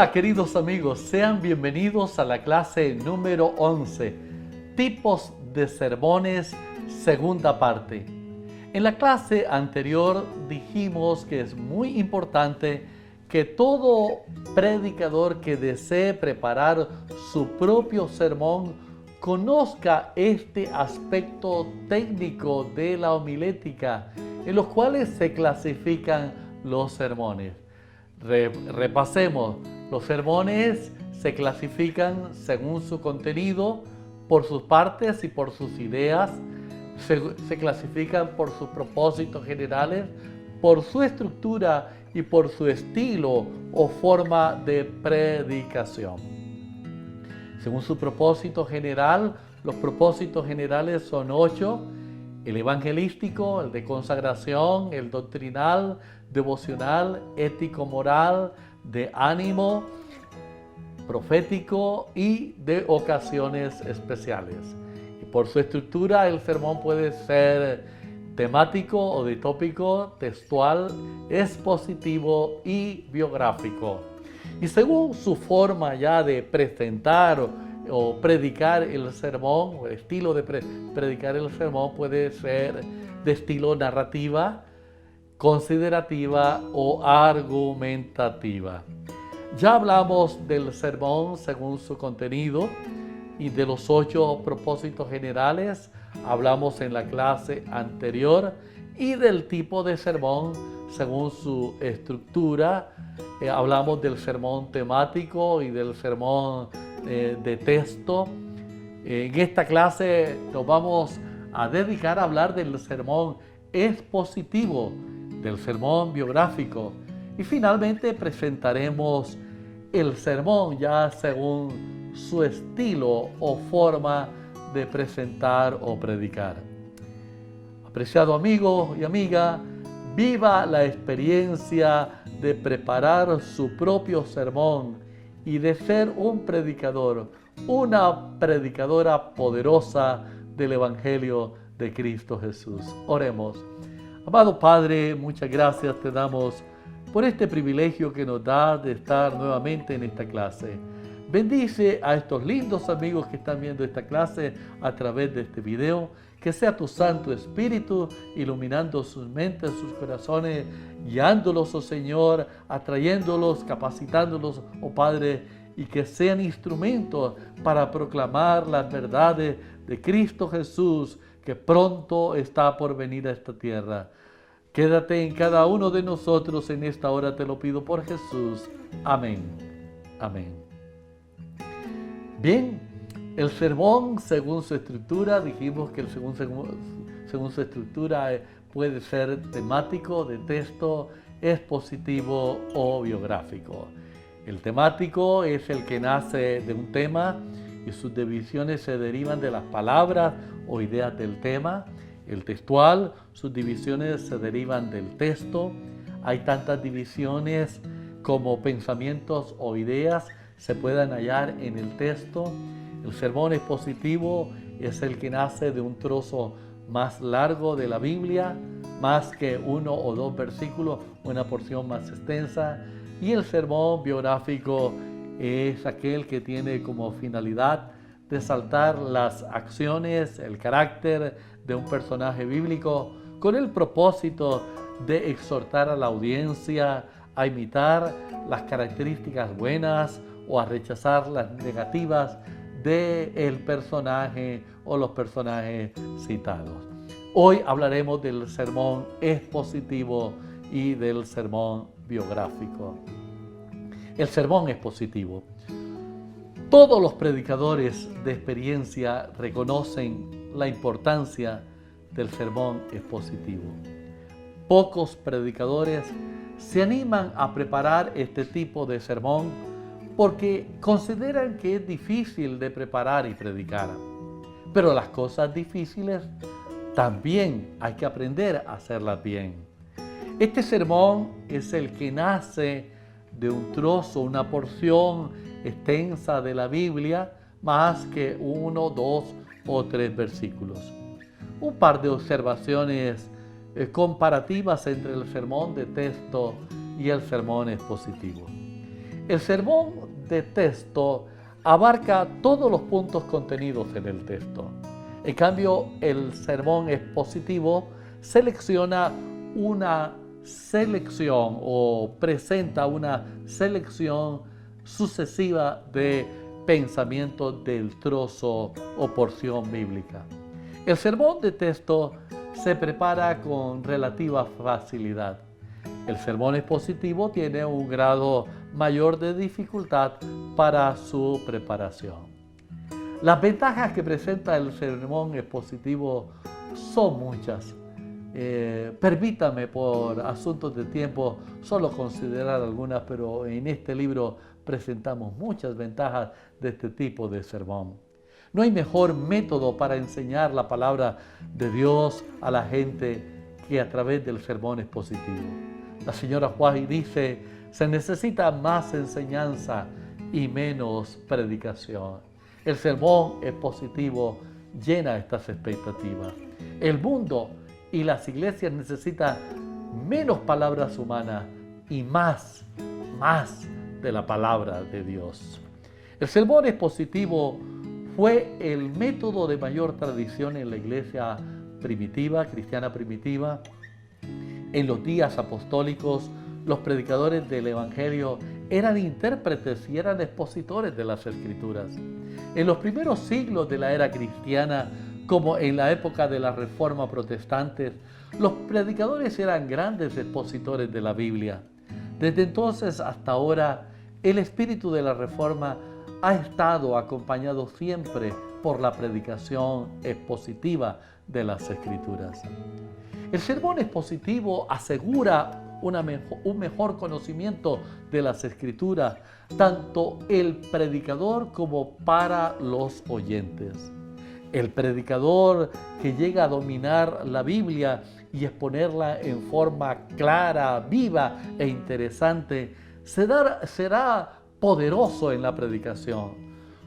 Hola queridos amigos, sean bienvenidos a la clase número 11, Tipos de sermones, segunda parte. En la clase anterior dijimos que es muy importante que todo predicador que desee preparar su propio sermón conozca este aspecto técnico de la homilética, en los cuales se clasifican los sermones. Repasemos, los sermones se clasifican según su contenido, por sus partes y por sus ideas, se clasifican por sus propósitos generales, por su estructura y por su estilo o forma de predicación. Según su propósito general, los propósitos generales son 8, el evangelístico, el de consagración, el doctrinal, devocional, ético-moral, de ánimo, profético y de ocasiones especiales. Y por su estructura, el sermón puede ser temático o ditópico, textual, expositivo y biográfico. Y según su forma ya de presentar o predicar el sermón, o el estilo de predicar el sermón puede ser de estilo narrativa, considerativa o argumentativa. Ya hablamos del sermón según su contenido y de los 8 propósitos generales. Hablamos en la clase anterior y del tipo de sermón según su estructura. Hablamos del sermón temático y del sermón de texto. En esta clase nos vamos a dedicar a hablar del sermón expositivo, del sermón biográfico y finalmente presentaremos el sermón ya según su estilo o forma de presentar o predicar. Apreciado amigo y amiga, viva la experiencia de preparar su propio sermón y de ser un predicador, una predicadora poderosa del Evangelio de Cristo Jesús. Oremos. Amado Padre, muchas gracias te damos por este privilegio que nos da de estar nuevamente en esta clase. Bendice a estos lindos amigos que están viendo esta clase a través de este video. Que sea tu Santo Espíritu iluminando sus mentes, sus corazones, guiándolos, oh Señor, atrayéndolos, capacitándolos, oh Padre, y que sean instrumentos para proclamar las verdades de Cristo Jesús, que pronto está por venir a esta tierra. Quédate en cada uno de nosotros en esta hora, te lo pido por Jesús. Amén. Amén. Bien, el sermón según su estructura, dijimos que según su estructura puede ser temático, de texto, expositivo o biográfico. El temático es el que nace de un tema y sus divisiones se derivan de las palabras o ideas del tema. El textual, sus divisiones se derivan del texto. Hay tantas divisiones como pensamientos o ideas se puedan hallar en el texto. El sermón expositivo es el que nace de un trozo más largo de la Biblia, más que 1 o 2 versículos, una porción más extensa. Y el sermón biográfico es aquel que tiene como finalidad resaltar las acciones, el carácter de un personaje bíblico con el propósito de exhortar a la audiencia a imitar las características buenas o a rechazar las negativas del personaje o los personajes citados. Hoy hablaremos del sermón expositivo y del sermón biográfico. El sermón expositivo. Todos los predicadores de experiencia reconocen la importancia del sermón expositivo. Pocos predicadores se animan a preparar este tipo de sermón porque consideran que es difícil de preparar y predicar. Pero las cosas difíciles también hay que aprender a hacerlas bien. Este sermón es el que nace de un trozo, una porción extensa de la Biblia, más que 1, 2 o 3 versículos. Un par de observaciones comparativas entre el sermón de texto y el sermón expositivo. El sermón de texto abarca todos los puntos contenidos en el texto. En cambio, el sermón expositivo selecciona una selección o presenta una selección sucesiva de pensamientos del trozo o porción bíblica. El sermón de texto se prepara con relativa facilidad. El sermón expositivo tiene un grado mayor de dificultad para su preparación. Las ventajas que presenta el sermón expositivo son muchas. Permítame por asuntos de tiempo solo considerar algunas, pero en este libro presentamos muchas ventajas de este tipo de sermón. No hay mejor método para enseñar la palabra de Dios a la gente que a través del sermón expositivo. La señora White dice, se necesita más enseñanza y menos predicación. El sermón expositivo llena estas expectativas. El mundo y las iglesias necesitan menos palabras humanas y más de la palabra de Dios. El sermón expositivo fue el método de mayor tradición en la iglesia primitiva, cristiana primitiva. En los días apostólicos, los predicadores del Evangelio eran intérpretes y eran expositores de las Escrituras. En los primeros siglos de la era cristiana, como en la época de la Reforma protestante, los predicadores eran grandes expositores de la Biblia. Desde entonces hasta ahora, el espíritu de la Reforma ha estado acompañado siempre por la predicación expositiva de las Escrituras. El sermón expositivo asegura un mejor conocimiento de las Escrituras, tanto el predicador como para los oyentes. El predicador que llega a dominar la Biblia y exponerla en forma clara, viva e interesante, será poderoso en la predicación.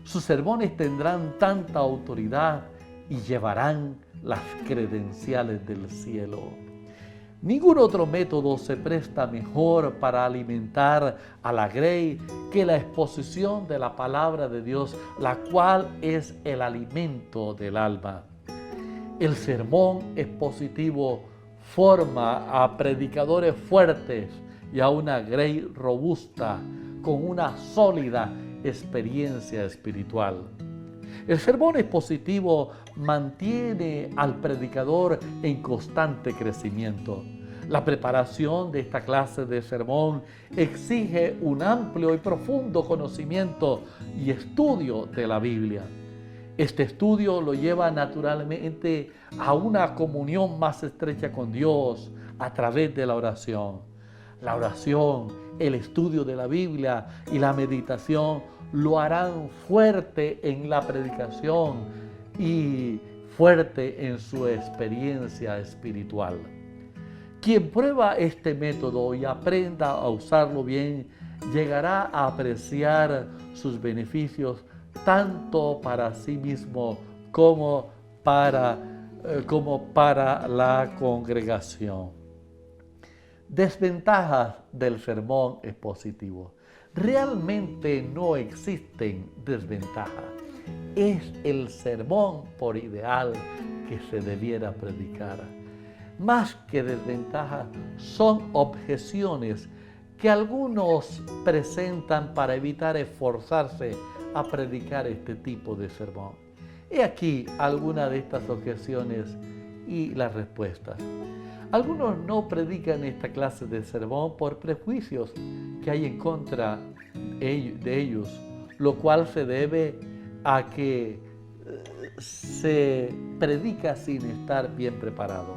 Sus sermones tendrán tanta autoridad y llevarán las credenciales del cielo. Ningún otro método se presta mejor para alimentar a la grey que la exposición de la palabra de Dios, la cual es el alimento del alma. El sermón expositivo forma a predicadores fuertes y a una grey robusta con una sólida experiencia espiritual. El sermón expositivo mantiene al predicador en constante crecimiento. La preparación de esta clase de sermón exige un amplio y profundo conocimiento y estudio de la Biblia. Este estudio lo lleva naturalmente a una comunión más estrecha con Dios a través de la oración. La oración, el estudio de la Biblia y la meditación lo harán fuerte en la predicación y fuerte en su experiencia espiritual. Quien prueba este método y aprenda a usarlo bien, llegará a apreciar sus beneficios tanto para sí mismo como para la congregación. Desventajas del sermón expositivo. Realmente no existen desventajas. Es el sermón por ideal que se debiera predicar. Más que desventajas, son objeciones que algunos presentan para evitar esforzarse a predicar este tipo de sermón. He aquí algunas de estas objeciones y las respuestas. Algunos no predican esta clase de sermón por prejuicios que hay en contra de ellos, lo cual se debe a que se predica sin estar bien preparado.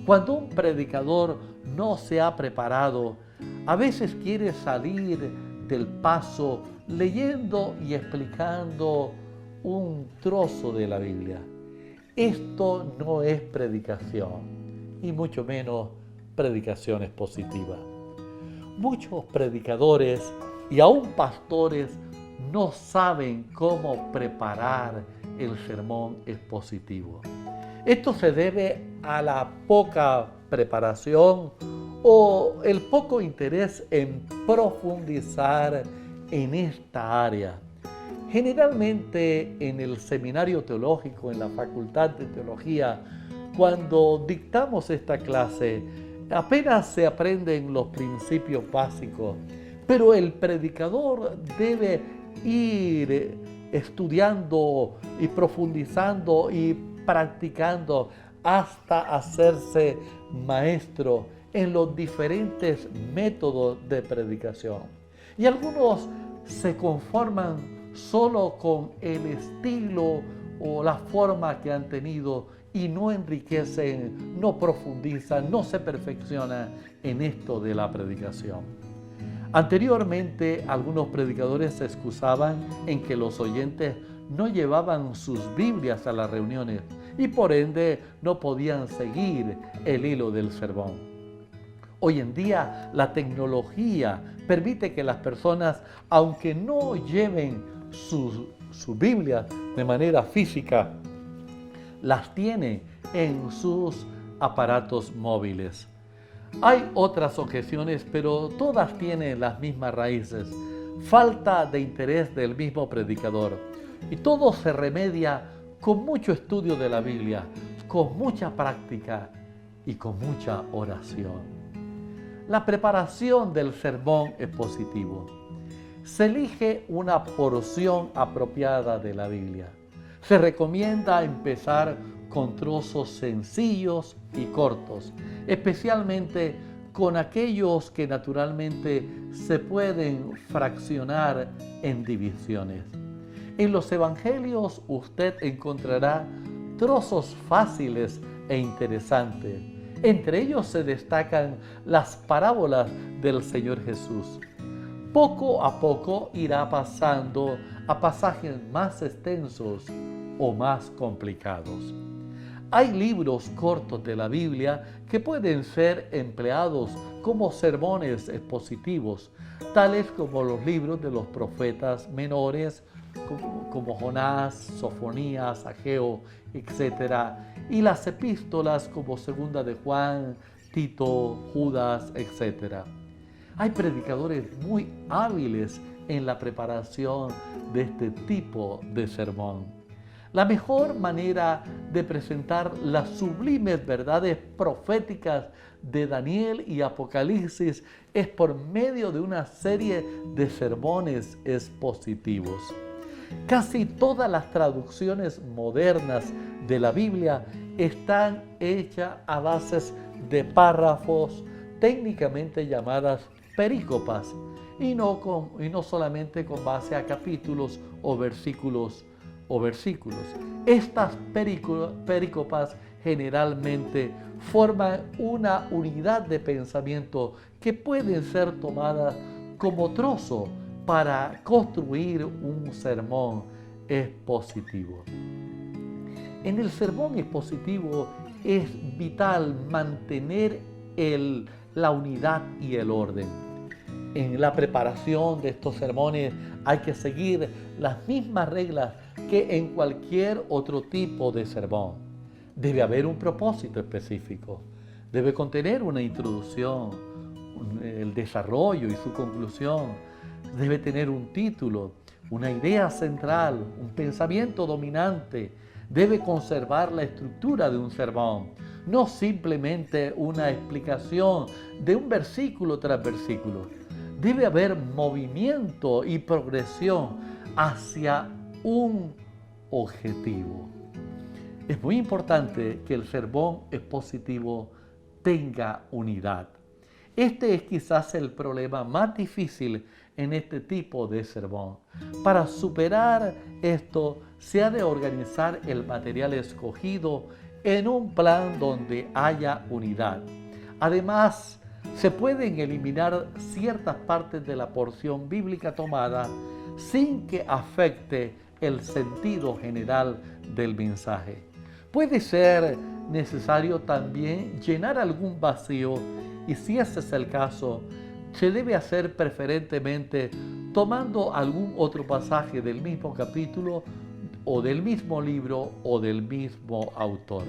Cuando un predicador no se ha preparado, a veces quiere salir del paso leyendo y explicando un trozo de la Biblia. Esto no es predicación, y mucho menos predicación expositiva. Muchos predicadores y aún pastores no saben cómo preparar el sermón expositivo. Esto se debe a la poca preparación o el poco interés en profundizar en esta área. Generalmente en el seminario teológico, en la Facultad de Teología, cuando dictamos esta clase, apenas se aprenden los principios básicos, pero el predicador debe ir estudiando y profundizando y practicando hasta hacerse maestro en los diferentes métodos de predicación. Y algunos se conforman solo con el estilo o la forma que han tenido y no enriquecen, no profundizan, no se perfeccionan en esto de la predicación. Anteriormente, algunos predicadores se excusaban en que los oyentes no llevaban sus Biblias a las reuniones y por ende no podían seguir el hilo del sermón. Hoy en día la tecnología permite que las personas, aunque no lleven su Biblia de manera física, las tienen en sus aparatos móviles. Hay otras objeciones, pero todas tienen las mismas raíces: falta de interés del mismo predicador. Y todo se remedia con mucho estudio de la Biblia, con mucha práctica y con mucha oración. La preparación del sermón expositivo. Se elige una porción apropiada de la Biblia. Se recomienda empezar con trozos sencillos y cortos, especialmente con aquellos que naturalmente se pueden fraccionar en divisiones. En los evangelios usted encontrará trozos fáciles e interesantes. Entre ellos se destacan las parábolas del Señor Jesús. Poco a poco irá pasando a pasajes más extensos o más complicados. Hay libros cortos de la Biblia que pueden ser empleados como sermones expositivos, tales como los libros de los profetas menores, como Jonás, Sofonías, Ageo, etc. Y las epístolas como Segunda de Juan, Tito, Judas, etc. Hay predicadores muy hábiles en la preparación de este tipo de sermón. La mejor manera de presentar las sublimes verdades proféticas de Daniel y Apocalipsis es por medio de una serie de sermones expositivos. Casi todas las traducciones modernas de la Biblia están hechas a bases de párrafos técnicamente llamadas perícopas y no solamente con base a capítulos o versículos. Estas perícopas generalmente forman una unidad de pensamiento que pueden ser tomadas como trozo para construir un sermón expositivo. En el sermón expositivo es vital mantener la unidad y el orden. En la preparación de estos sermones hay que seguir las mismas reglas que en cualquier otro tipo de sermón. Debe haber un propósito específico, debe contener una introducción, el desarrollo y su conclusión, debe tener un título, una idea central, un pensamiento dominante, debe conservar la estructura de un sermón, no simplemente una explicación de un versículo tras versículo. Debe haber movimiento y progresión hacia un objetivo. Es muy importante que el sermón expositivo tenga unidad. Este es quizás el problema más difícil en este tipo de sermón. Para superar esto, se ha de organizar el material escogido en un plan donde haya unidad. Además, se pueden eliminar ciertas partes de la porción bíblica tomada sin que afecte el sentido general del mensaje. Puede ser necesario también llenar algún vacío y si ese es el caso, se debe hacer preferentemente tomando algún otro pasaje del mismo capítulo o del mismo libro o del mismo autor.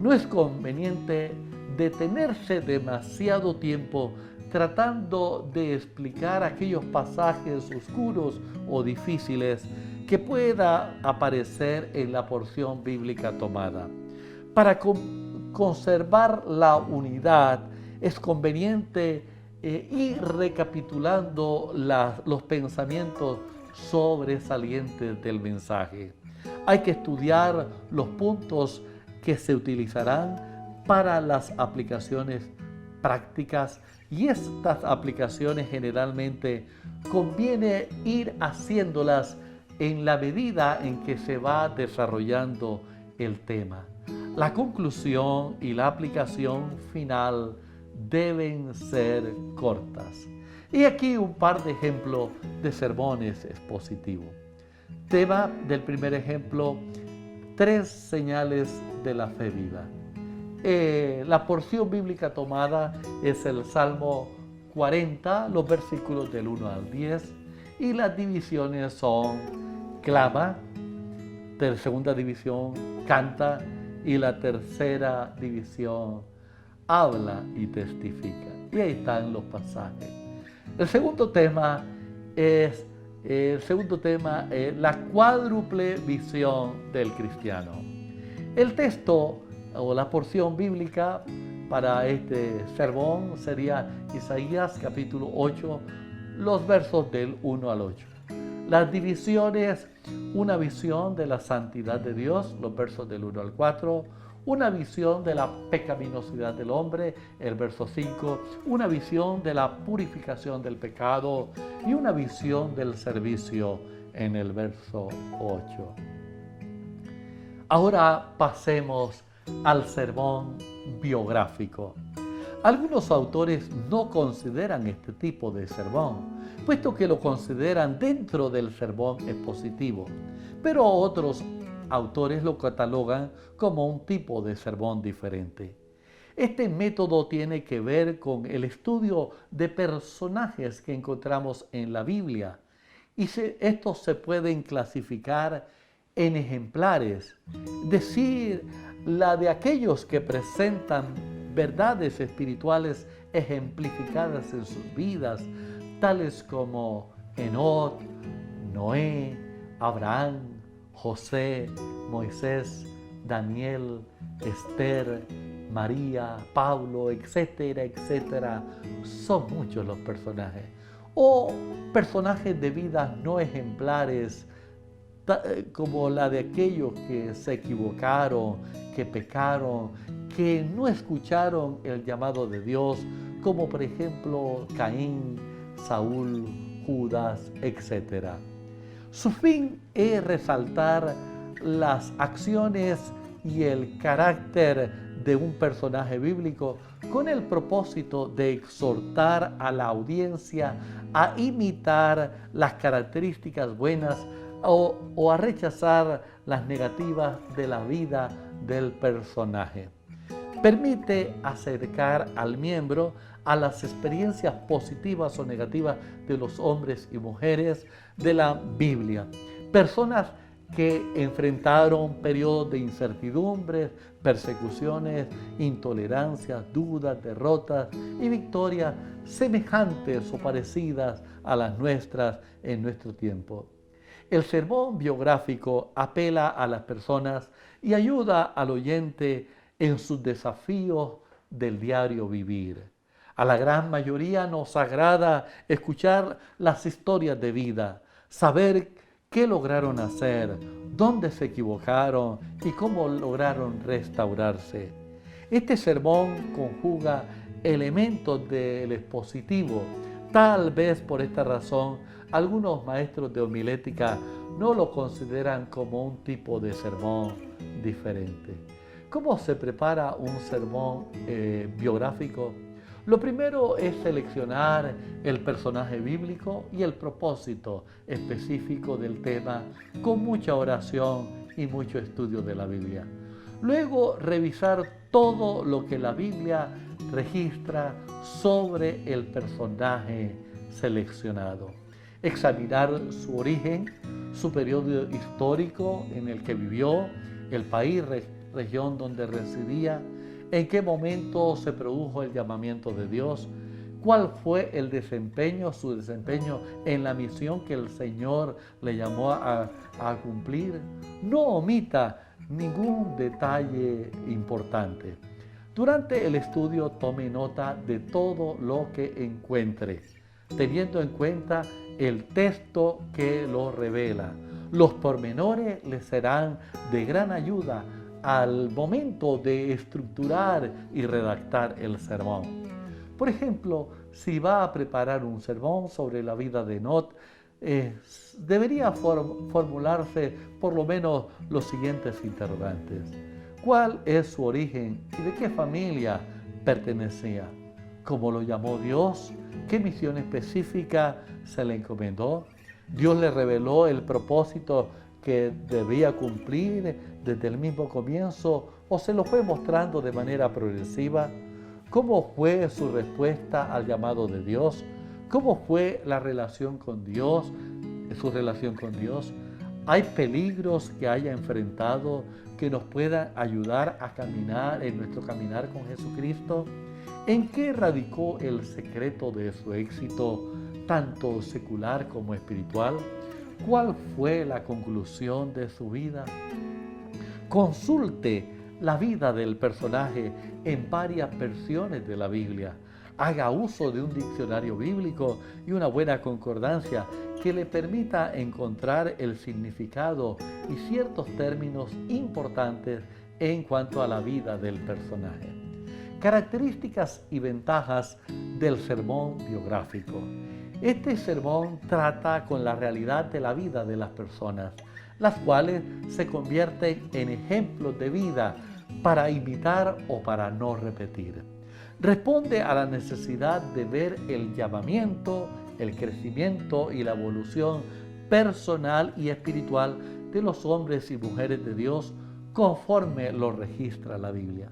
No es conveniente detenerse demasiado tiempo tratando de explicar aquellos pasajes oscuros o difíciles que pueda aparecer en la porción bíblica tomada. Para conservar la unidad es conveniente ir recapitulando los pensamientos sobresalientes del mensaje. Hay que estudiar los puntos que se utilizarán para las aplicaciones prácticas, y estas aplicaciones generalmente conviene ir haciéndolas en la medida en que se va desarrollando el tema. La conclusión y la aplicación final deben ser cortas. Y aquí un par de ejemplos de sermones expositivos. Tema del primer ejemplo: 3 señales de la fe viva. La porción bíblica tomada es el Salmo 40, los versículos del 1 al 10, y las divisiones son clama, segunda división canta, y la tercera división habla y testifica. Y ahí están los pasajes. El segundo tema es la cuádruple visión del cristiano. El texto o la porción bíblica para este sermón sería Isaías capítulo 8, los versos del 1 al 8. Las divisiones: una visión de la santidad de Dios, los versos del 1 al 4, una visión de la pecaminosidad del hombre, el verso 5, una visión de la purificación del pecado y una visión del servicio en el verso 8. Ahora pasemos al sermón biográfico. Algunos autores no consideran este tipo de sermón, puesto que lo consideran dentro del sermón expositivo, pero otros autores lo catalogan como un tipo de sermón diferente. Este método tiene que ver con el estudio de personajes que encontramos en la Biblia, y estos se pueden clasificar en ejemplares, es decir, la de aquellos que presentan verdades espirituales ejemplificadas en sus vidas, tales como Enoc, Noé, Abraham, José, Moisés, Daniel, Esther, María, Pablo, etcétera, etcétera. Son muchos los personajes. O personajes de vidas no ejemplares, como la de aquellos que se equivocaron, que pecaron, que no escucharon el llamado de Dios, como por ejemplo Caín, Saúl, Judas, etc. Su fin es resaltar las acciones y el carácter de un personaje bíblico con el propósito de exhortar a la audiencia a imitar las características buenas o a rechazar las negativas de la vida del personaje. Permite acercar al miembro a las experiencias positivas o negativas de los hombres y mujeres de la Biblia. Personas que enfrentaron periodos de incertidumbres, persecuciones, intolerancias, dudas, derrotas y victorias semejantes o parecidas a las nuestras en nuestro tiempo. El sermón biográfico apela a las personas y ayuda al oyente en sus desafíos del diario vivir. A la gran mayoría nos agrada escuchar las historias de vida, saber qué lograron hacer, dónde se equivocaron y cómo lograron restaurarse. Este sermón conjuga elementos del expositivo. Tal vez por esta razón algunos maestros de homilética no lo consideran como un tipo de sermón diferente. ¿Cómo se prepara un sermón biográfico? Lo primero es seleccionar el personaje bíblico y el propósito específico del tema, con mucha oración y mucho estudio de la Biblia. Luego, revisar todo lo que la Biblia registra sobre el personaje seleccionado. Examinar su origen, su periodo histórico en el que vivió, el país, región donde residía, en qué momento se produjo el llamamiento de Dios, cuál fue su desempeño en la misión que el Señor le llamó a cumplir. No omita ningún detalle importante. Durante el estudio tome nota de todo lo que encuentre, teniendo en cuenta el texto que lo revela. Los pormenores le serán de gran ayuda al momento de estructurar y redactar el sermón. Por ejemplo, si va a preparar un sermón sobre la vida de Not, debería formularse por lo menos los siguientes interrogantes. ¿Cuál es su origen y de qué familia pertenecía? ¿Cómo lo llamó Dios? ¿Qué misión específica se le encomendó? ¿Dios le reveló el propósito que debía cumplir desde el mismo comienzo o se lo fue mostrando de manera progresiva? ¿Cómo fue su respuesta al llamado de Dios? ¿Cómo fue la relación con Dios, su relación con Dios? ¿Hay peligros que haya enfrentado que nos puedan ayudar a caminar en nuestro caminar con Jesucristo? ¿En qué radicó el secreto de su éxito, tanto secular como espiritual? ¿Cuál fue la conclusión de su vida? Consulte la vida del personaje en varias versiones de la Biblia. Haga uso de un diccionario bíblico y una buena concordancia que le permita encontrar el significado y ciertos términos importantes en cuanto a la vida del personaje. Características y ventajas del sermón biográfico. Este sermón trata con la realidad de la vida de las personas, las cuales se convierten en ejemplos de vida para imitar o para no repetir. Responde a la necesidad de ver el llamamiento, el crecimiento y la evolución personal y espiritual de los hombres y mujeres de Dios conforme lo registra la Biblia.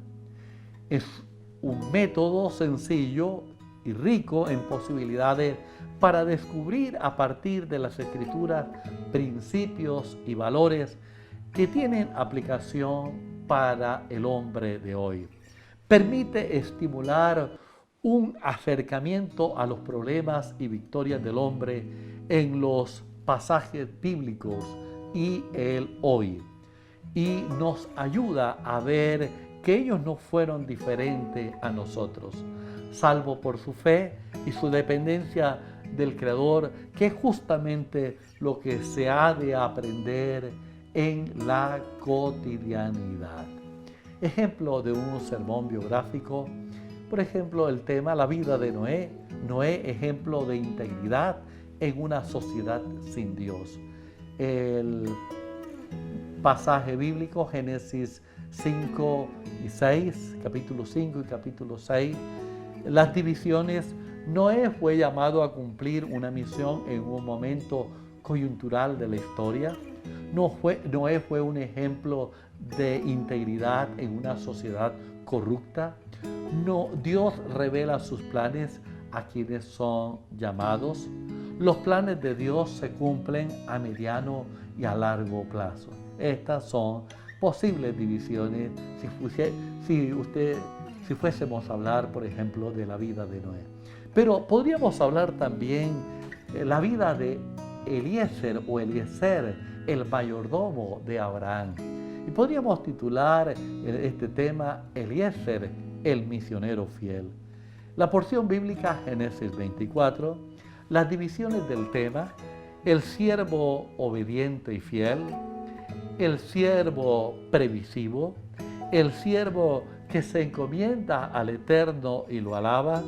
Es un método sencillo y rico en posibilidades para descubrir a partir de las Escrituras principios y valores que tienen aplicación para el hombre de hoy. Permite estimular un acercamiento a los problemas y victorias del hombre en los pasajes bíblicos y el hoy. Y nos ayuda a ver que ellos no fueron diferentes a nosotros, salvo por su fe y su dependencia del Creador, que es justamente lo que se ha de aprender en la cotidianidad. Ejemplo de un sermón biográfico, por ejemplo, el tema la vida de Noé. Noé, ejemplo de integridad en una sociedad sin Dios. El pasaje bíblico, Génesis 5 y 6, capítulo 5 y capítulo 6, las divisiones. Noé fue llamado a cumplir una misión en un momento coyuntural de la historia. Noé fue un ejemplo de integridad en una sociedad corrupta. Dios revela sus planes a quienes son llamados. Los planes de Dios se cumplen a mediano y a largo plazo. Estas son posibles divisiones si fuésemos a hablar, por ejemplo, de la vida de Noé. Pero podríamos hablar también de la vida de Eliezer, el mayordomo de Abraham. Y podríamos titular este tema Eliezer, el misionero fiel. La porción bíblica, Génesis 24, las divisiones del tema, el siervo obediente y fiel, el siervo previsivo, el siervo que se encomienda al Eterno y lo alaba,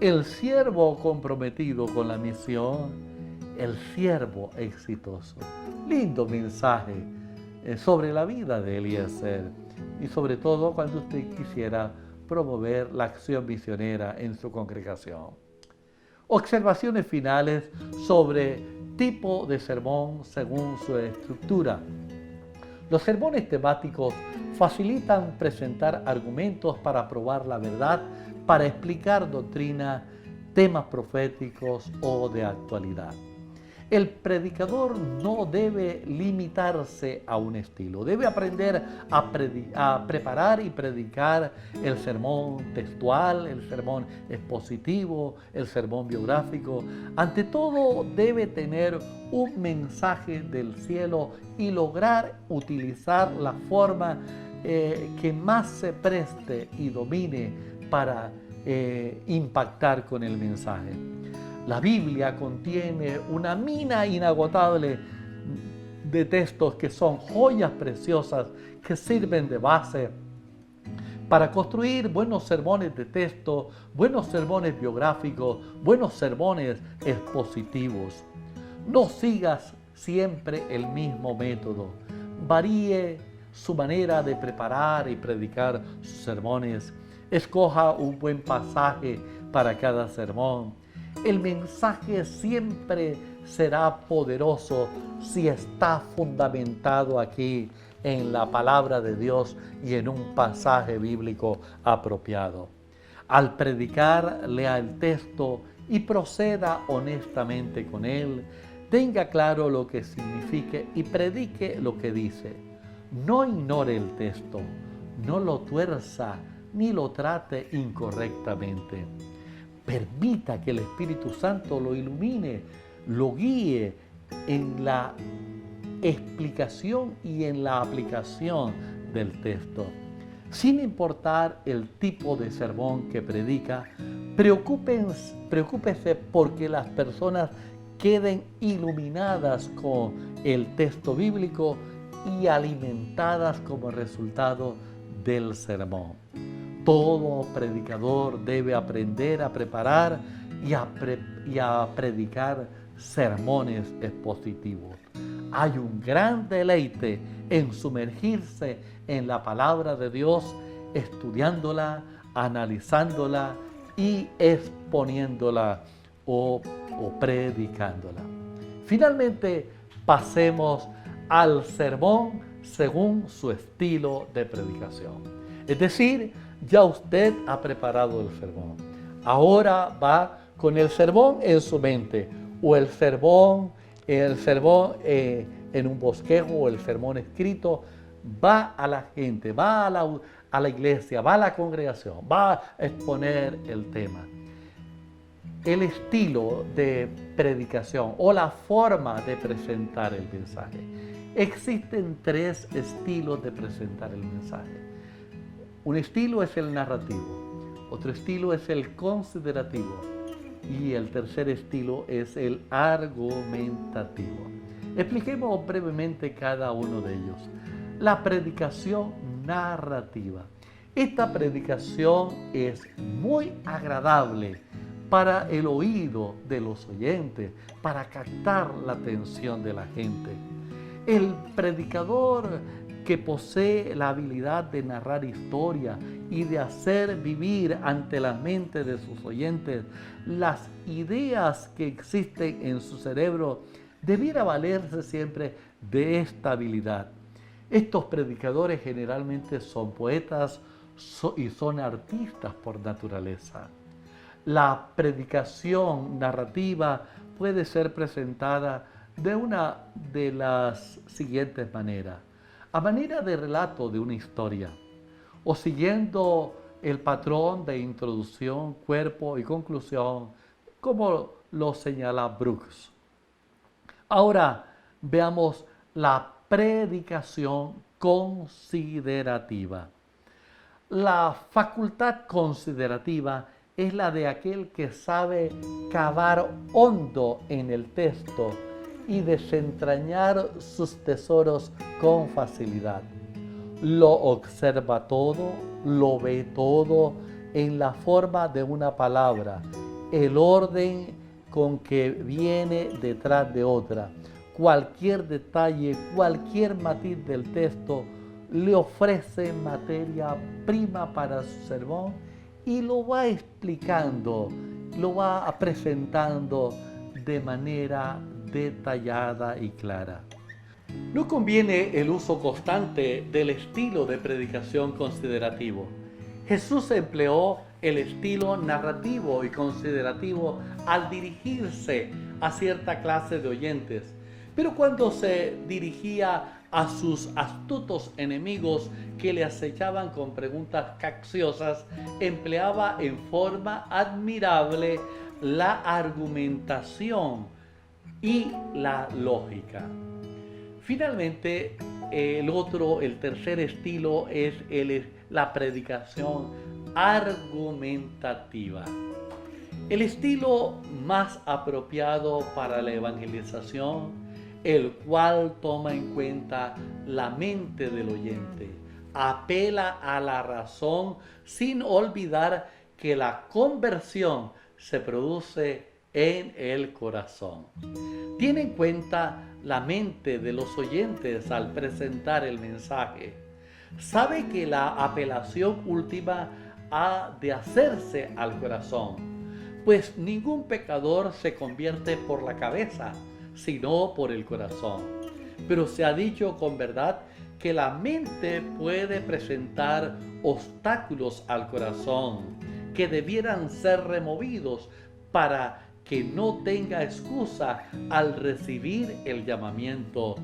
el siervo comprometido con la misión, el siervo exitoso. Lindo mensaje sobre la vida de Eliezer y sobre todo cuando usted quisiera promover la acción misionera en su congregación. Observaciones finales sobre tipo de sermón según su estructura. Los sermones temáticos facilitan presentar argumentos para probar la verdad, para explicar doctrina, temas proféticos o de actualidad. El predicador no debe limitarse a un estilo, debe aprender a preparar y predicar el sermón textual, el sermón expositivo, el sermón biográfico. Ante todo, debe tener un mensaje del cielo y lograr utilizar la forma que más se preste y domine para impactar con el mensaje. La Biblia contiene una mina inagotable de textos que son joyas preciosas que sirven de base para construir buenos sermones de texto, buenos sermones biográficos, buenos sermones expositivos. No sigas siempre el mismo método. Varíe su manera de preparar y predicar sus sermones. Escoja un buen pasaje para cada sermón. El mensaje siempre será poderoso si está fundamentado aquí en la palabra de Dios y en un pasaje bíblico apropiado. Al predicar, lea el texto y proceda honestamente con él. Tenga claro lo que signifique y predique lo que dice. No ignore el texto, no lo tuerza ni lo trate incorrectamente. Permita que el Espíritu Santo lo ilumine, lo guíe en la explicación y en la aplicación del texto. Sin importar el tipo de sermón que predica, preocúpese porque las personas queden iluminadas con el texto bíblico y alimentadas como resultado del sermón. Todo predicador debe aprender a preparar y a predicar sermones expositivos. Hay un gran deleite en sumergirse en la palabra de Dios, estudiándola, analizándola y exponiéndola o predicándola. Finalmente, pasemos al sermón según su estilo de predicación. Es decir, ya usted ha preparado el sermón. Ahora va con el sermón en su mente, o el sermón en un bosquejo, o el sermón escrito. Va a la gente, va a la iglesia, va a la congregación, va a exponer el tema. El estilo de predicación o la forma de presentar el mensaje. Existen 3 estilos de presentar el mensaje. Un estilo es el narrativo, otro estilo es el considerativo y el tercer estilo es el argumentativo. Expliquemos brevemente cada uno de ellos. La predicación narrativa. Esta predicación es muy agradable para el oído de los oyentes, para captar la atención de la gente. El predicador que posee la habilidad de narrar historia y de hacer vivir ante la mente de sus oyentes las ideas que existen en su cerebro, debiera valerse siempre de esta habilidad. Estos predicadores generalmente son poetas y son artistas por naturaleza. La predicación narrativa puede ser presentada de una de las siguientes maneras. A manera de relato de una historia, o siguiendo el patrón de introducción, cuerpo y conclusión, como lo señala Brooks. Ahora veamos la predicación considerativa. La facultad considerativa es la de aquel que sabe cavar hondo en el texto y desentrañar sus tesoros con facilidad. Lo observa todo, lo ve todo en la forma de una palabra, el orden con que viene detrás de otra. Cualquier detalle, cualquier matiz del texto le ofrece materia prima para su sermón y lo va explicando, lo va presentando de manera detallada y clara. No conviene el uso constante del estilo de predicación considerativo. Jesús empleó el estilo narrativo y considerativo al dirigirse a cierta clase de oyentes, pero cuando se dirigía a sus astutos enemigos que le acechaban con preguntas capciosas, empleaba en forma admirable la argumentación y la lógica. Finalmente, el tercer estilo es la predicación argumentativa. El estilo más apropiado para la evangelización, el cual toma en cuenta la mente del oyente, apela a la razón sin olvidar que la conversión se produce en el corazón. Tiene en cuenta la mente de los oyentes al presentar el mensaje. Sabe que la apelación última ha de hacerse al corazón, pues ningún pecador se convierte por la cabeza, sino por el corazón. Pero se ha dicho con verdad que la mente puede presentar obstáculos al corazón que debieran ser removidos para que no tenga excusa al recibir el llamamiento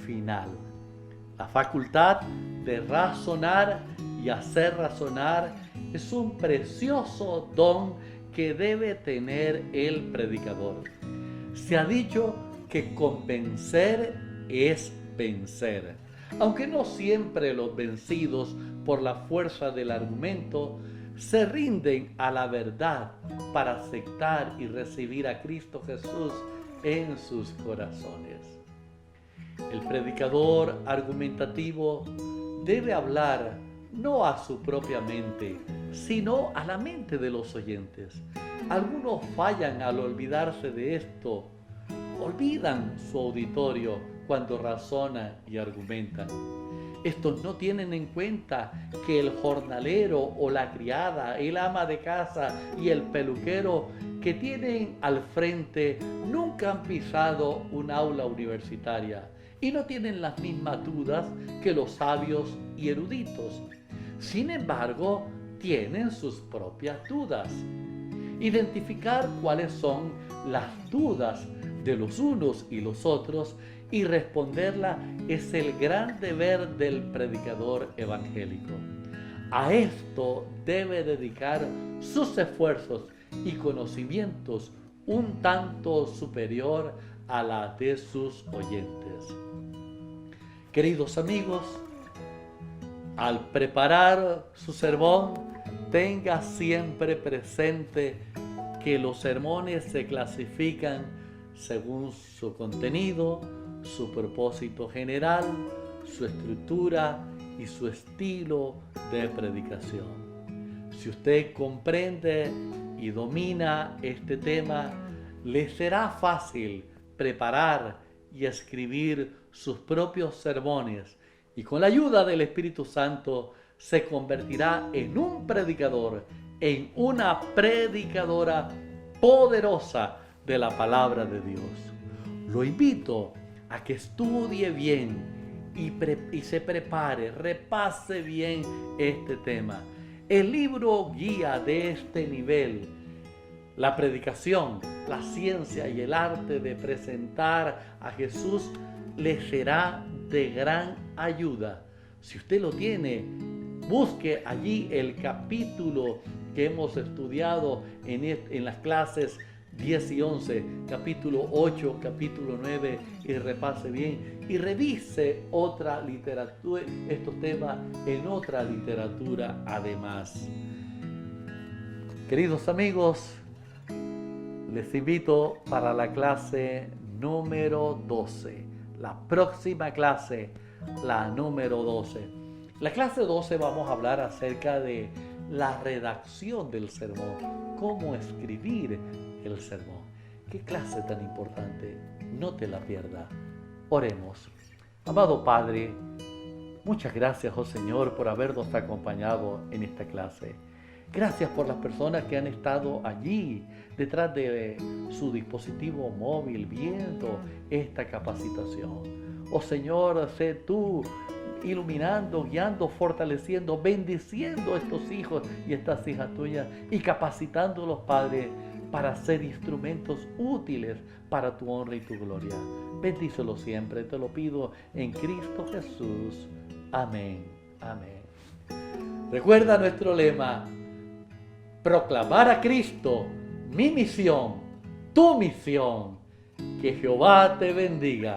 final. La facultad de razonar y hacer razonar es un precioso don que debe tener el predicador. Se ha dicho que convencer es vencer. Aunque no siempre los vencidos por la fuerza del argumento se rinden a la verdad para aceptar y recibir a Cristo Jesús en sus corazones. El predicador argumentativo debe hablar no a su propia mente, sino a la mente de los oyentes. Algunos fallan al olvidarse de esto, olvidan su auditorio cuando razonan y argumentan. Estos no tienen en cuenta que el jornalero o la criada, el ama de casa y el peluquero que tienen al frente nunca han pisado un aula universitaria y no tienen las mismas dudas que los sabios y eruditos. Sin embargo, tienen sus propias dudas. Identificar cuáles son las dudas de los unos y los otros y responderla es el gran deber del predicador evangélico. A esto debe dedicar sus esfuerzos y conocimientos un tanto superior a la de sus oyentes. Queridos amigos, al preparar su sermón, tenga siempre presente que los sermones se clasifican según su contenido, su propósito general, su estructura y su estilo de predicación. Si usted comprende y domina este tema, le será fácil preparar y escribir sus propios sermones y con la ayuda del Espíritu Santo se convertirá en un predicador, en una predicadora poderosa de la palabra de Dios. Lo invito a que estudie bien y se prepare, repase bien este tema. El libro guía de este nivel, la predicación, la ciencia y el arte de presentar a Jesús, le será de gran ayuda. Si usted lo tiene, busque allí el capítulo que hemos estudiado en las clases 10 y 11, capítulo 8, capítulo 9, y repase bien y revise otra literatura, estos temas en otra literatura además. Queridos amigos, les invito para la clase número 12, la próxima clase, la número 12. La clase 12 vamos a hablar acerca de la redacción del sermón, cómo escribir el sermón. Qué clase tan importante, no te la pierdas. Oremos. Amado Padre, muchas gracias, oh Señor, por habernos acompañado en esta clase. Gracias por las personas que han estado allí, detrás de su dispositivo móvil, viendo esta capacitación. Oh Señor, sé tú iluminando, guiando, fortaleciendo, bendiciendo a estos hijos y estas hijas tuyas y capacitándolos, Padre, para ser instrumentos útiles para tu honra y tu gloria. Bendícelo siempre, te lo pido en Cristo Jesús. Amén. Amén. Recuerda nuestro lema: proclamar a Cristo, mi misión, tu misión. Que Jehová te bendiga.